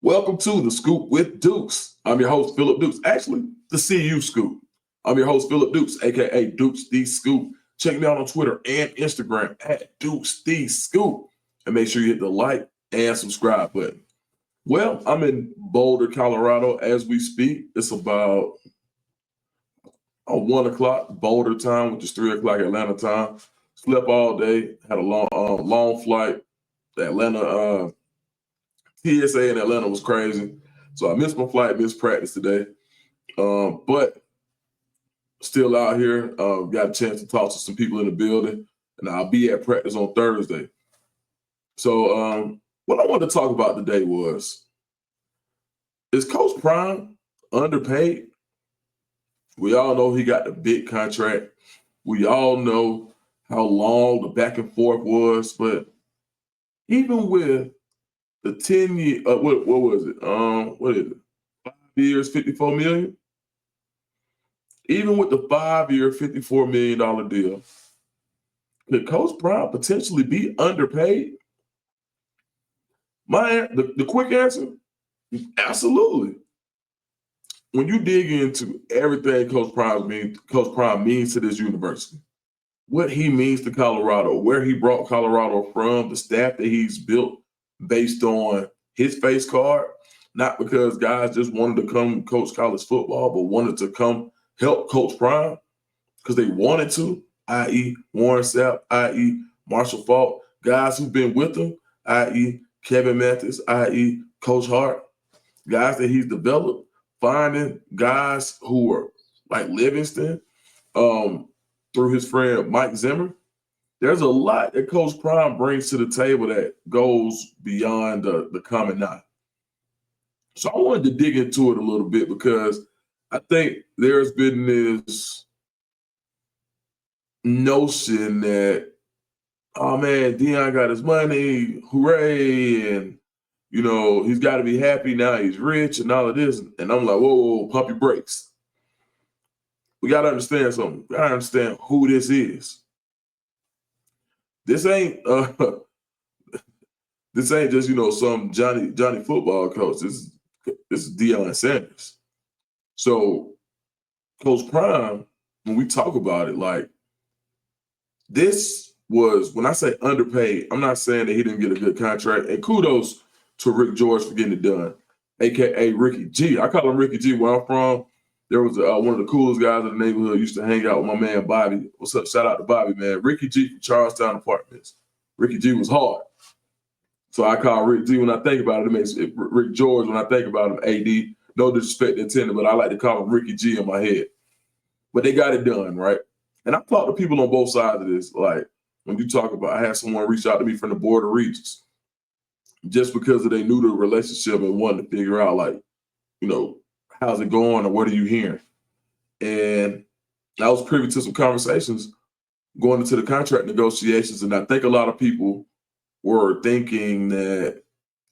Welcome to the Scoop with Dukes. I'm your host, Philip Dukes. Actually, the CU Scoop. I'm your host, Philip Dukes, aka DukeTheScoop. Check me out on Twitter and Instagram at DukeTheScoop. And make sure you hit the like and subscribe button. Well, I'm in Boulder, Colorado as we speak. It's about 1 o'clock Boulder time, which is 3 o'clock Atlanta time. Slept all day, had a long flight. The Atlanta TSA in Atlanta was crazy. So I missed my flight, missed practice today. But still out here, got a chance to talk to some people in the building, and I'll be at practice on Thursday. So what I wanted to talk about today is Coach Prime underpaid? We all know he got the big contract. We all know how long the back and forth was, but even with the 10-year, what was it? What is it? 5 years, $54 million? Even with the 5-year, $54 million deal, could Coach Prime potentially be underpaid? The quick answer, absolutely. When you dig into everything Coach Prime means to this university, what he means to Colorado, where he brought Colorado from, the staff that he's built based on his face card, not because guys just wanted to come coach college football, but wanted to come help Coach Prime because they wanted to, i.e. Warren Sapp, i.e. Marshall Faulk, guys who've been with him, i.e. Kevin Mathis, i.e. Coach Hart, guys that he's developed, finding guys who are like Livingston, through his friend Mike Zimmer. There's a lot that Coach Prime brings to the table that goes beyond the common eye. So I wanted to dig into it a little bit because I think there's been this notion that, oh man, Deion got his money, hooray, and he's got to be happy now, he's rich and all of this. And I'm like, whoa, pump your brakes. We got to understand something. We got to understand who this is. This ain't just some Johnny football coach. This is Deion Sanders. So Coach Prime, when we talk about it, like this was, when I say underpaid, I'm not saying that he didn't get a good contract. And kudos to Rick George for getting it done, aka Ricky G. I call him Ricky G. Where I'm from, there was one of the coolest guys in the neighborhood used to hang out with my man Bobby. What's up? Shout out to Bobby, man. Ricky G from Charlestown Apartments. Ricky G was hard. So I call Rick G when I think about it. It makes it Rick George when I think about him, AD. No disrespect intended, but I like to call him Ricky G in my head. But they got it done, right? And I've talked to people on both sides of this. Like when you talk about, I had someone reach out to me from the Board of Regents just because they knew the relationship and wanted to figure out, like, how's it going or what are you hearing? And I was privy to some conversations going into the contract negotiations. And I think a lot of people were thinking that,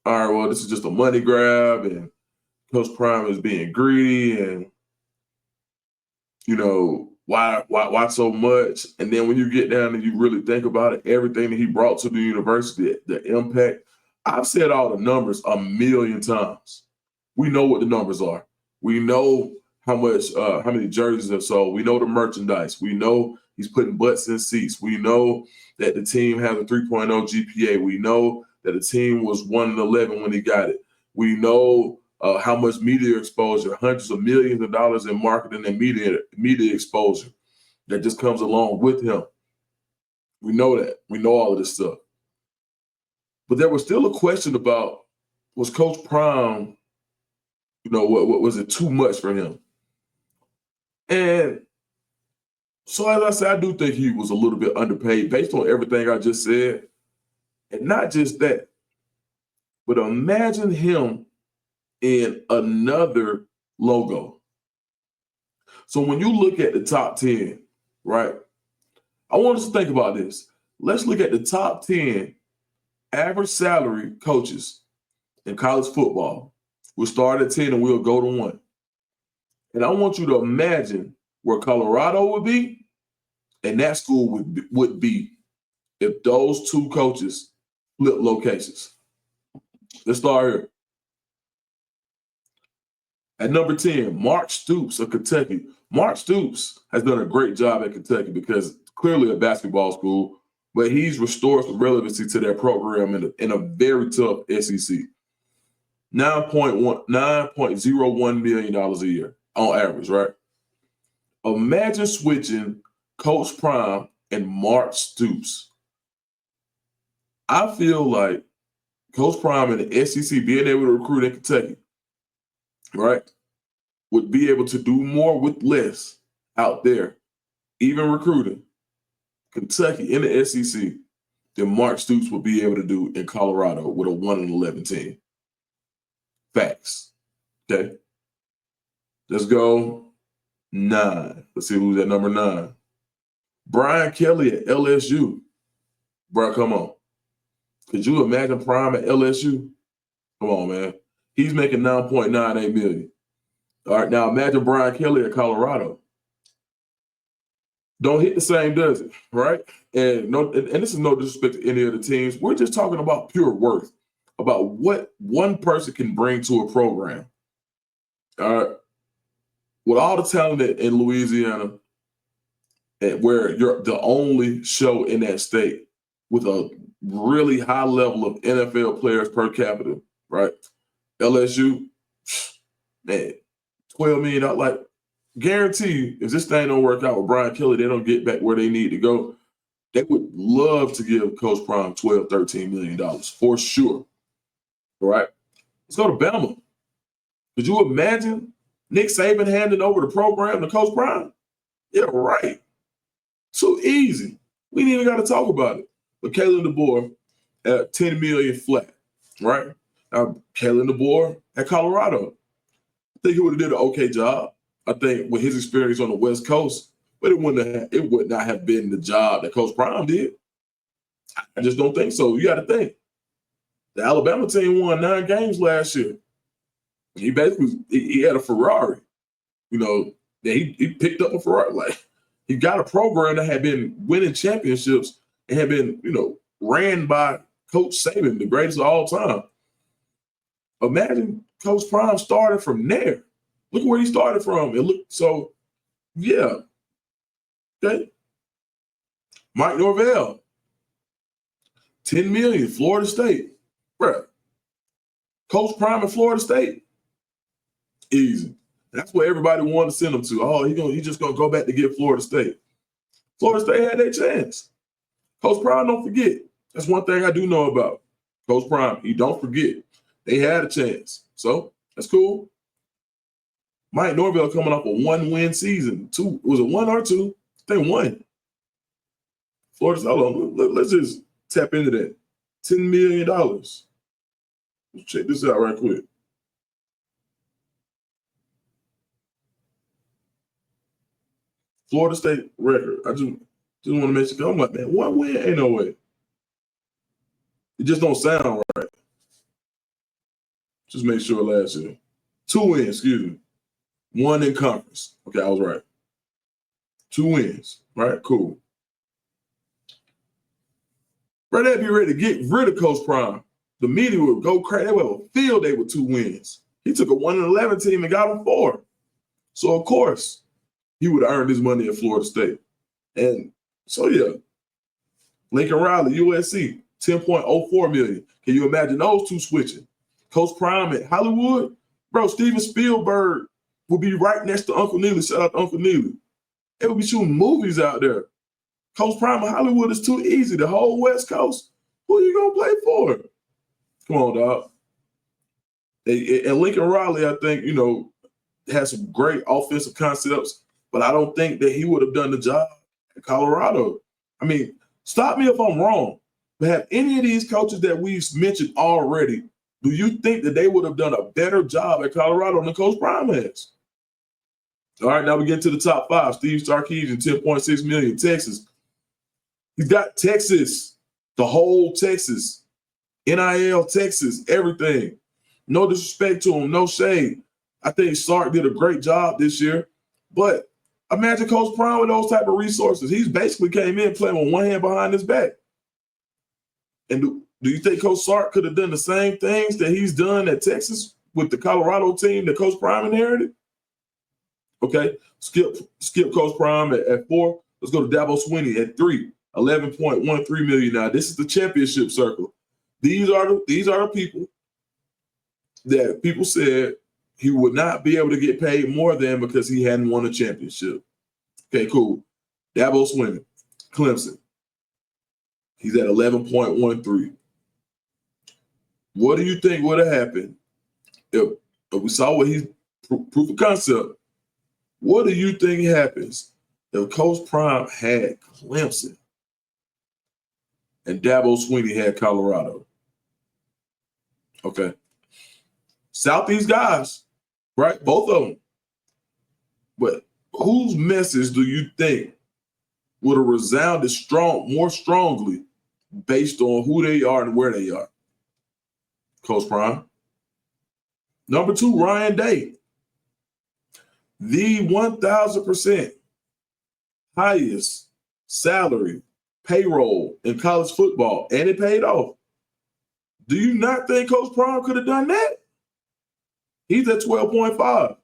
all right, well, this is just a money grab and Coach Prime is being greedy and, why so much? And then when you get down and you really think about it, everything that he brought to the university, the impact, I've said all the numbers a million times. We know what the numbers are. We know how many jerseys have sold. We know the merchandise. We know he's putting butts in seats. We know that the team has a 3.0 GPA. We know that the team was 1-11 when he got it. We know how much media exposure, hundreds of millions of dollars in marketing and media exposure that just comes along with him. We know that. We know all of this stuff. But there was still a question about, was Coach Prime, what was it too much for him? And so as I said, I do think he was a little bit underpaid based on everything I just said. And not just that, but imagine him in another logo. So when you look at the top 10, right, I want us to think about this. Let's look at the top 10 average salary coaches in college football. We'll start at 10 and we'll go to 1. And I want you to imagine where Colorado would be and that school would be if those two coaches flip locations. Let's start here. At number 10, Mark Stoops of Kentucky. Mark Stoops has done a great job at Kentucky because clearly a basketball school, but he's restored some relevancy to their program in a very tough SEC. $9.01 million a year on average, right? Imagine switching Coach Prime and Mark Stoops. I feel like Coach Prime and the SEC being able to recruit in Kentucky, right, would be able to do more with less out there, even recruiting Kentucky in the SEC, than Mark Stoops would be able to do in Colorado with a 1-11 team. Facts. Okay. Let's go 9. Let's see who's at number 9. Brian Kelly at LSU. Bro, come on. Could you imagine Prime at LSU? Come on, man. He's making $9.98 million. All right, now imagine Brian Kelly at Colorado. Don't hit the same, does it? Right? And this is no disrespect to any of the teams. We're just talking about pure worth, about what one person can bring to a program. All right. With all the talent in Louisiana, where you're the only show in that state with a really high level of NFL players per capita, right? LSU, man, $12 million. Like, guarantee you, if this thing don't work out with Brian Kelly, they don't get back where they need to go. They would love to give Coach Prime $12, $13 million for sure. All right. Let's go to Bama. Could you imagine Nick Saban handing over the program to Coach Prime? Yeah, right. So easy. We ain't even got to talk about it. But Kalen DeBoer at $10 million flat, right? Now, Kalen DeBoer at Colorado, I think he would have did an okay job. I think with his experience on the West Coast, but it would not have been the job that Coach Prime did. I just don't think so. You got to think. The Alabama team won 9 games last year. He basically he had a Ferrari. You know, he picked up a Ferrari. Like, he got a program that had been winning championships and had been, ran by Coach Saban, the greatest of all time. Imagine Coach Prime started from there. Look where he started from. Yeah. Okay. Mike Norvell, $10 million, Florida State. Bruh. Coach Prime at Florida State. Easy. That's where everybody wanted to send him to. Oh, he's just gonna go back to get Florida State. Florida State had their chance. Coach Prime, don't forget. That's one thing I do know about Coach Prime. He don't forget. They had a chance. So that's cool. Mike Norvell coming off a 1-win season. Was it 1 or 2? I think 1. Florida State, hold on. Let's just tap into that. $10 million. Let's check this out right quick. Florida State record. I just want to mention, I'm like, man, 1 win? Ain't no way. It just don't sound right. Just make sure last year. 2 wins, excuse me. 1 in conference. Okay, I was right. 2 wins. Right, cool. Right, they'd be ready to get rid of Coach Prime. The media would go crazy. They would have a field day with 2 wins. He took a 1-11 team and got them 4. So, of course, he would have earned his money at Florida State. And so, yeah. Lincoln Riley, USC, $10.04 million. Can you imagine those 2 switching? Coach Prime at Hollywood? Bro, Steven Spielberg would be right next to Uncle Neely. Shout out to Uncle Neely. They would be shooting movies out there. Coach Prime at Hollywood is too easy. The whole West Coast, who are you going to play for? Come on, dog. And Lincoln Riley, I think, has some great offensive concepts, but I don't think that he would have done the job at Colorado. I mean, stop me if I'm wrong, but have any of these coaches that we've mentioned already, do you think that they would have done a better job at Colorado than Coach Prime has? All right, now we get to the top 5. Steve Sarkisian, $10.6 million, Texas. He's got Texas, the whole Texas, NIL, Texas, everything. No disrespect to him, no shade. I think Sark did a great job this year, but imagine Coach Prime with those type of resources. He's basically came in playing with one hand behind his back. And do you think Coach Sark could have done the same things that he's done at Texas with the Colorado team that Coach Prime inherited. Okay, skip Coach Prime at 4. Let's go to Dabo Swinney at 3, $11.13 million. Now this is the championship circle. These are the people that people said he would not be able to get paid more than because he hadn't won a championship. Okay, cool. Dabo Swinney, Clemson. He's at 11.13. What do you think would have happened if we saw what he's proof of concept? What do you think happens if Coach Prime had Clemson and Dabo Swinney had Colorado? Okay. Southeast guys, right? Both of them. But whose message do you think would have resounded more strongly based on who they are and where they are? Coach Prime. Number 2, Ryan Day. The 1,000% highest salary payroll in college football, and it paid off. Do you not think Coach Prime could have done that? He's at 12.5.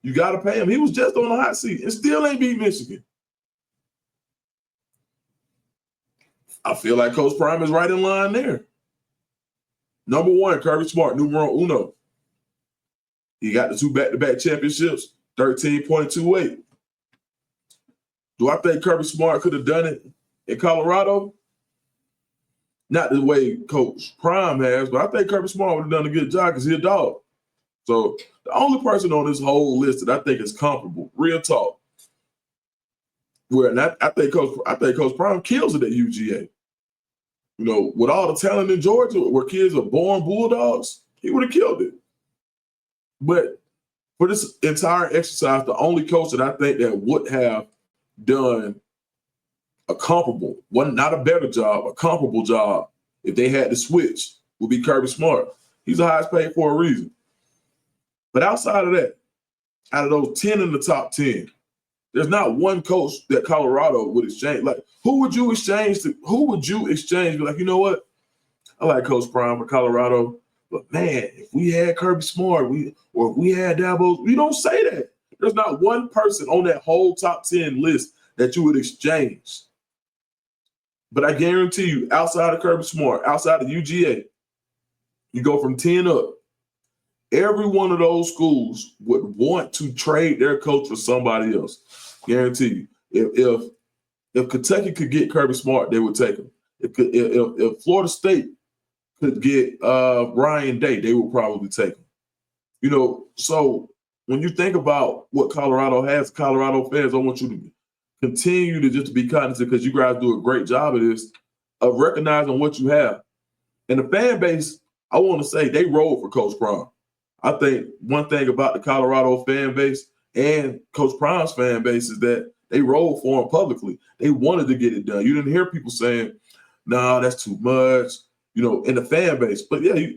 You got to pay him. He was just on the hot seat and still ain't beat Michigan. I feel like Coach Prime is right in line there. Number 1, Kirby Smart, numero uno. He got the 2 back-to-back championships, 13.28. Do I think Kirby Smart could have done it in Colorado? Not the way Coach Prime has, but I think Kirby Smart would have done a good job because he's a dog. So the only person on this whole list that I think is comparable, real talk, I think Coach Prime kills it at UGA. You know, with all the talent in Georgia, where kids are born Bulldogs, he would have killed it. But for this entire exercise, the only coach that I think that would have done a comparable, not a better job, a comparable job, if they had to switch, would be Kirby Smart. He's the highest paid for a reason. But outside of that, out of those 10 in the top 10, there's not one coach that Colorado would exchange. Like, who would you exchange? Be like, you know what? I like Coach Prime for Colorado, but man, if we had Kirby Smart, or if we had Dabo, we don't say that. There's not one person on that whole top 10 list that you would exchange. But I guarantee you, outside of Kirby Smart, outside of UGA, you go from 10 up. Every one of those schools would want to trade their coach for somebody else. Guarantee you. If Kentucky could get Kirby Smart, they would take him. If Florida State could get Ryan Day, they would probably take him. You know, so when you think about what Colorado has, Colorado fans, I want you to continue to just be cognizant, because you guys do a great job of this, of recognizing what you have. And the fan base, I want to say, they roll for Coach Prime. I think one thing about the Colorado fan base and Coach Prime's fan base is that they rolled for him publicly. They wanted to get it done. You didn't hear people saying, "No, that's too much," you know, in the fan base. But yeah,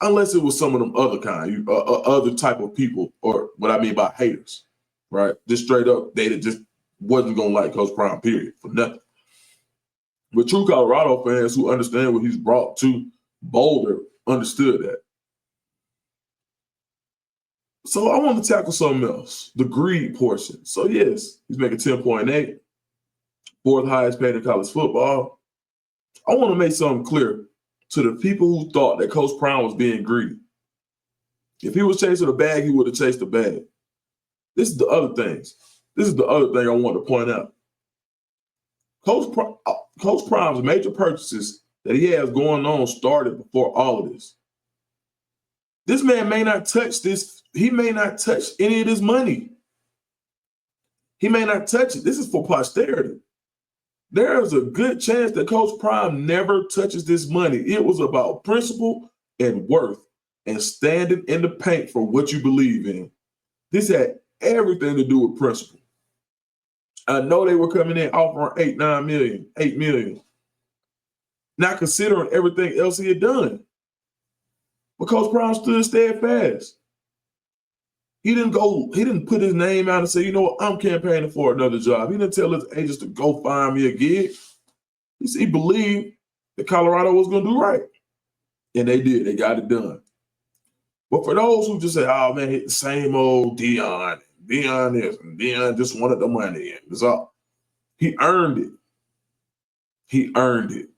unless it was some of them other kind, other type of people, or what I mean by haters, right? Just straight up, they just wasn't gonna like Coach Prime, period, for nothing. But true Colorado fans who understand what he's brought to Boulder understood that. So I want to tackle something else, the greed portion. So yes, he's making 10.8, 4th highest paid in college football. I want to make something clear to the people who thought that Coach Prime was being greedy. If he was chasing the bag, he would have chased the bag. This is the other thing I want to point out. Coach Prime's major purchases that he has going on started before all of this. This man may not touch this. He may not touch any of this money. He may not touch it. This is for posterity. There is a good chance that Coach Prime never touches this money. It was about principle and worth and standing in the paint for what you believe in. This had everything to do with principle. I know they were coming in offering $8 million, not considering everything else he had done. But Coach Prime stood steadfast. He didn't put his name out and say, you know what, I'm campaigning for another job. He didn't tell his agents to go find me a gig. He believed that Colorado was going to do right. And they did. They got it done. But for those who just say, oh man, the same old Deion this, and Deion just wanted the money. That's all. He earned it. He earned it.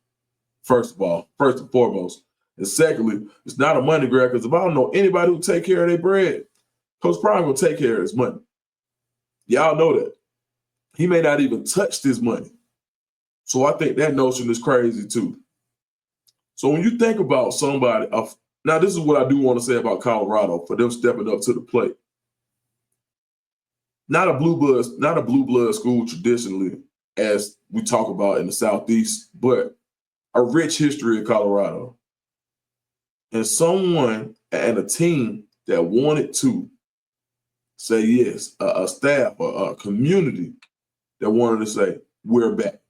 First of all, first and foremost. And secondly, it's not a money grab, because if I don't know anybody who take care of their bread, Coach Prime will take care of his money. Y'all know that. He may not even touch this money. So I think that notion is crazy too. So when you think about somebody, now this is what I do want to say about Colorado for them stepping up to the plate. Not a blue blood school traditionally, as we talk about in the Southeast, but a rich history of Colorado. And someone and a team that wanted to say yes, a staff, a community that wanted to say, we're back.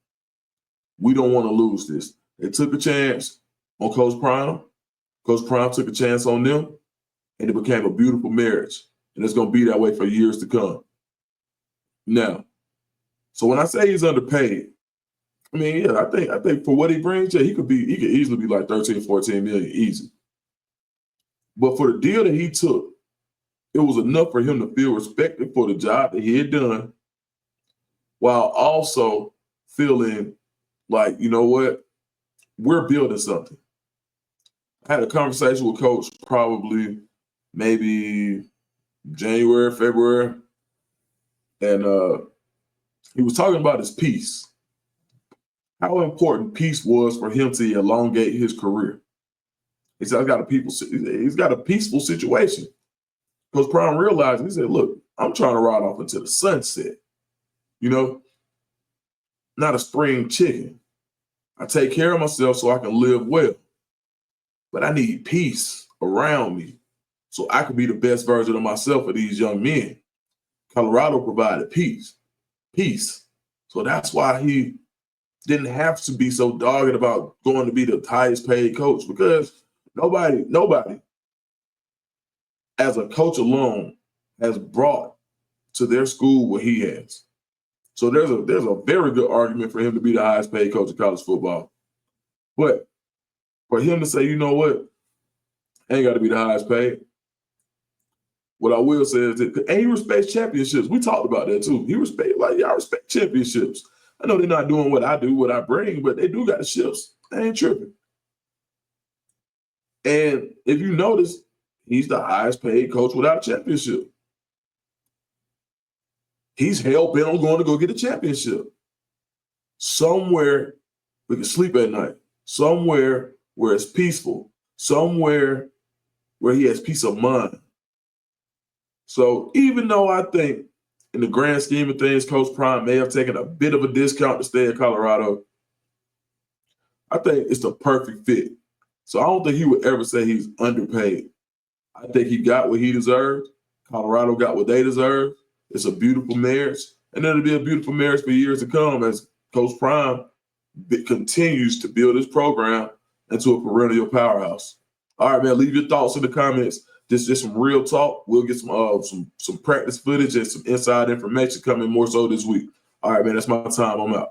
We don't want to lose this. They took a chance on Coach Prime. Coach Prime took a chance on them, and it became a beautiful marriage. And it's going to be that way for years to come. Now, so when I say he's underpaid, I mean, yeah, I think for what he brings, yeah, he could easily be like 13, 14 million, easy. But for the deal that he took, it was enough for him to feel respected for the job that he had done, while also feeling like, you know what, we're building something. I had a conversation with Coach probably maybe January, February, and he was talking about his peace, how important peace was for him to elongate his career. He said, he's got a peaceful situation. Coach Prime realized, he said, look, I'm trying to ride off into the sunset. You know, not a spring chicken. I take care of myself so I can live well. But I need peace around me so I can be the best version of myself for these young men. Colorado provided peace. So that's why he didn't have to be so dogged about going to be the highest paid coach, because nobody as a coach alone has brought to their school what he has. So there's a very good argument for him to be the highest paid coach of college football. But for him to say, you know what, I ain't got to be the highest paid. What I will say is that, and he respects championships. We talked about that too. He respects, like, y'all respect championships. I know they're not doing what I do, what I bring, but they do got the ships. They ain't tripping. And if you notice, he's the highest paid coach without a championship. He's hell-bent on going to go get a championship. Somewhere we can sleep at night. Somewhere where it's peaceful. Somewhere where he has peace of mind. So even though I think in the grand scheme of things, Coach Prime may have taken a bit of a discount to stay in Colorado, I think it's the perfect fit. So I don't think he would ever say he's underpaid. I think he got what he deserved. Colorado got what they deserved. It's a beautiful marriage. And it'll be a beautiful marriage for years to come as Coach Prime continues to build his program into a perennial powerhouse. All right, man, leave your thoughts in the comments. This is just some real talk. We'll get some practice footage and some inside information coming more so this week. All right, man, that's my time. I'm out.